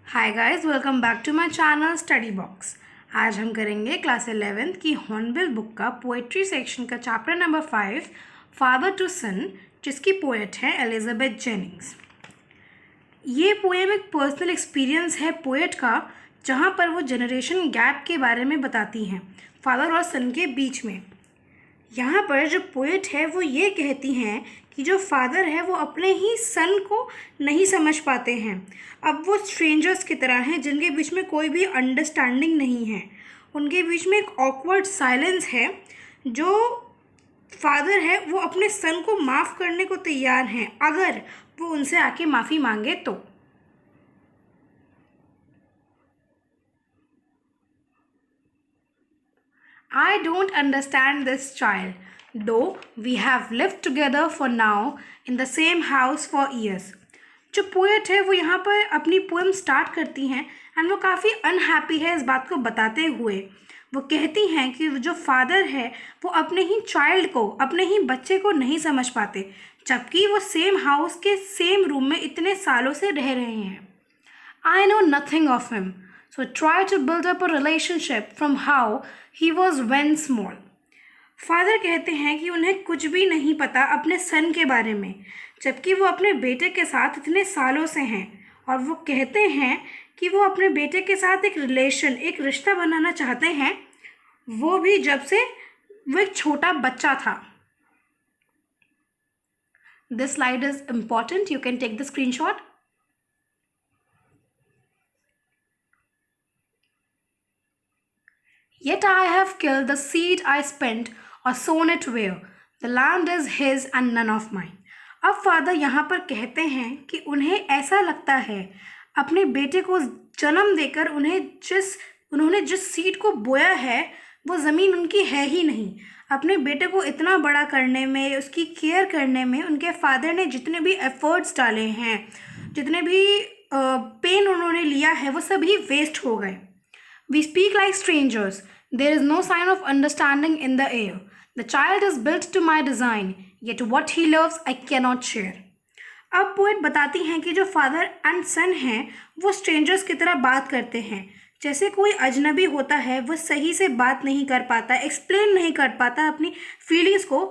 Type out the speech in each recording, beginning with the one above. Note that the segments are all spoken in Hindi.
Hi guys, welcome back to my channel study box. आज हम करेंगे क्लास 11th की हॉर्नबिल बुक का पोएट्री सेक्शन का chapter number 5 father to son, जिसकी पोएट है एलिजाबेथ जेनिंग्स। ये पोएम एक पर्सनल एक्सपीरियंस है पोएट का, जहाँ पर वो जनरेशन गैप के बारे में बताती हैं फादर और सन के बीच में। यहाँ पर जो पोएट है वो ये कहती हैं कि जो फादर है वो अपने ही सन को नहीं समझ पाते हैं। अब वो स्ट्रेंजर्स की तरह हैं जिनके बीच में कोई भी अंडरस्टैंडिंग नहीं है। उनके बीच में एक ऑकवर्ड साइलेंस है। जो फादर है वो अपने सन को माफ़ करने को तैयार हैं अगर वो उनसे आके माफ़ी मांगे तो। I don't understand this child, though we have lived together for now in the same house for years. जो पोएट है वो यहाँ पर अपनी पोएम स्टार्ट करती हैं एंड वो काफ़ी अनहैप्पी है इस बात को बताते हुए। वो कहती हैं कि जो फादर है वो अपने ही चाइल्ड को, अपने ही बच्चे को नहीं समझ पाते, जबकि वो सेम हाउस के सेम रूम में इतने सालों से रह रहे हैं। I know nothing of him, so try to build up a relationship from how he was when small. Father कहते हैं कि उन्हें कुछ भी नहीं पता अपने सन के बारे में, जबकि वो अपने बेटे के साथ इतने सालों से हैं। और वो कहते हैं कि वो अपने बेटे के साथ एक रिलेशन, एक रिश्ता बनाना चाहते हैं, वो भी जब से वो एक छोटा बच्चा था। This slide is important. You can take the screenshot. Yet I have killed the seed I spent or sown it where the land is his and none of mine. अब फादर यहाँ पर कहते हैं कि उन्हें ऐसा लगता है अपने बेटे को जन्म देकर उन्होंने जिस सीड को बोया है वो ज़मीन उनकी है ही नहीं। अपने बेटे को इतना बड़ा करने में, उसकी केयर करने में उनके फादर ने जितने भी एफर्ट्स डाले हैं, जितने भी पेन उन्होंने लिया है, वो सभी वेस्ट हो गए। We speak like strangers. There is no sign of understanding in the air. The child is built to my design, yet what he loves I cannot share. अब पोएट बताती हैं कि जो फादर एंड सन हैं वो स्ट्रेंजर्स की तरह बात करते हैं, जैसे कोई अजनबी होता है। वो सही से बात नहीं कर पाता, एक्सप्लेन नहीं कर पाता अपनी फीलिंग्स को,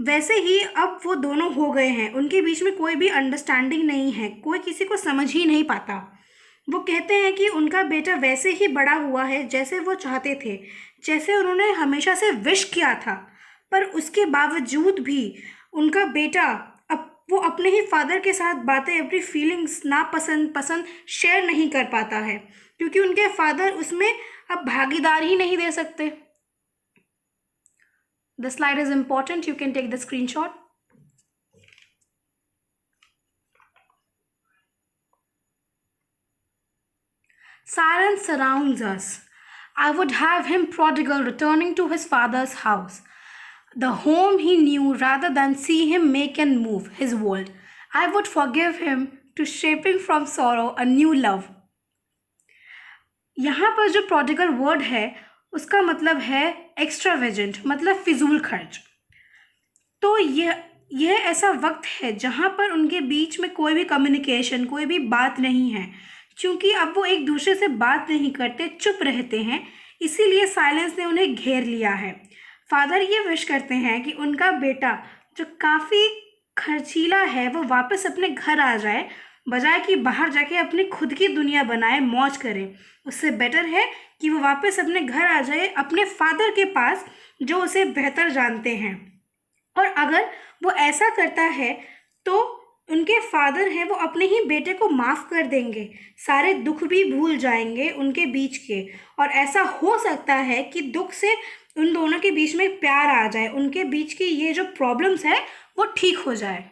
वैसे ही अब वो दोनों हो गए हैं। उनके बीच में कोई भी अंडरस्टैंडिंग नहीं है, कोई किसी को समझ ही नहीं पाता। वो कहते हैं कि उनका बेटा वैसे ही बड़ा हुआ है जैसे वो चाहते थे, जैसे उन्होंने हमेशा से विश किया था, पर उसके बावजूद भी उनका बेटा वो अपने ही फादर के साथ बातें, अपनी फीलिंग्स पसंद शेयर नहीं कर पाता है, क्योंकि उनके फादर उसमें अब भागीदार ही नहीं दे सकते। The slide is important. You can take the screenshot. Silence surrounds us. I would have him prodigal returning to his father's house, the home he knew, rather than see him make and move his world. I would forgive him to shaping from sorrow a new love. यहाँ पर जो prodigal वर्ड है उसका मतलब है एक्स्ट्रावेजेंट, मतलब फिजूल खर्च। तो यह ऐसा वक्त है जहाँ पर उनके बीच में कोई भी कम्युनिकेशन, कोई भी बात नहीं है, क्योंकि अब वो एक दूसरे से बात नहीं करते, चुप रहते हैं, इसीलिए साइलेंस ने उन्हें घेर लिया है। फादर ये विश करते हैं कि उनका बेटा जो काफ़ी खर्चीला है वो वापस अपने घर आ जाए, बजाय कि बाहर जाके अपनी खुद की दुनिया बनाए, मौज करे। उससे बेटर है कि वो वापस अपने घर आ जाए, अपने फादर के पास, जो उसे बेहतर जानते हैं। और अगर वो ऐसा करता है तो उनके फादर हैं वो अपने ही बेटे को माफ़ कर देंगे, सारे दुख भी भूल जाएंगे उनके बीच के, और ऐसा हो सकता है कि दुख से उन दोनों के बीच में प्यार आ जाए, उनके बीच की ये जो प्रॉब्लम्स है वो ठीक हो जाए।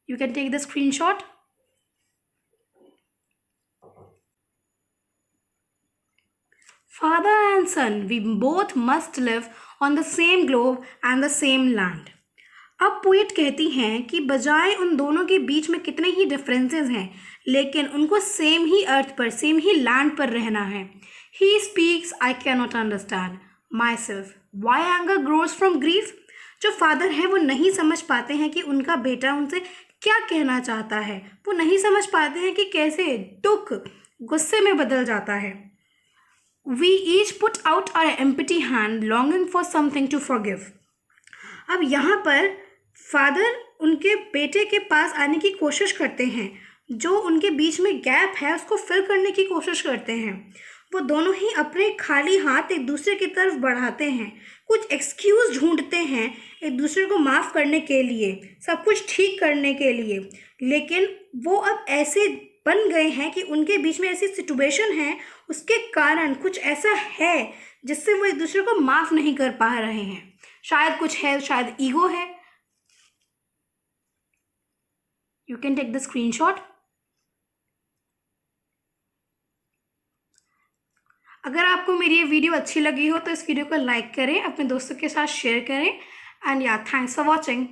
You can take the screenshot. Father and son, we both must live on the same globe and the same land. अब पोएट कहती हैं कि बजाय उन दोनों के बीच में कितने ही डिफरेंसेस हैं, लेकिन उनको सेम ही अर्थ पर, सेम ही लैंड पर रहना है। He speaks, I cannot understand myself. Why anger grows from grief? जो फादर है वो नहीं समझ पाते हैं कि उनका बेटा उनसे क्या कहना चाहता है। वो नहीं समझ पाते हैं कि कैसे दुख गुस्से में बदल जाता है। We each put out our empty hand, longing for something to forgive. अब यहाँ पर फादर उनके बेटे के पास आने की कोशिश करते हैं, जो उनके बीच में गैप है उसको फिल करने की कोशिश करते हैं। वो दोनों ही अपने खाली हाथ एक दूसरे की तरफ बढ़ाते हैं, कुछ एक्सक्यूज़ ढूंढते हैं एक दूसरे को माफ़ करने के लिए, सब कुछ ठीक करने के लिए। लेकिन वो अब ऐसे बन गए हैं कि उनके बीच में ऐसी सिचुएशन है, उसके कारण कुछ ऐसा है जिससे वो एक दूसरे को माफ़ नहीं कर पा रहे हैं। शायद कुछ है, शायद ईगो है। You can take the screenshot. अगर आपको मेरी ये वीडियो अच्छी लगी हो तो इस वीडियो को लाइक करें, अपने दोस्तों के साथ शेयर करें। एंड या, थैंक्स फॉर वॉचिंग।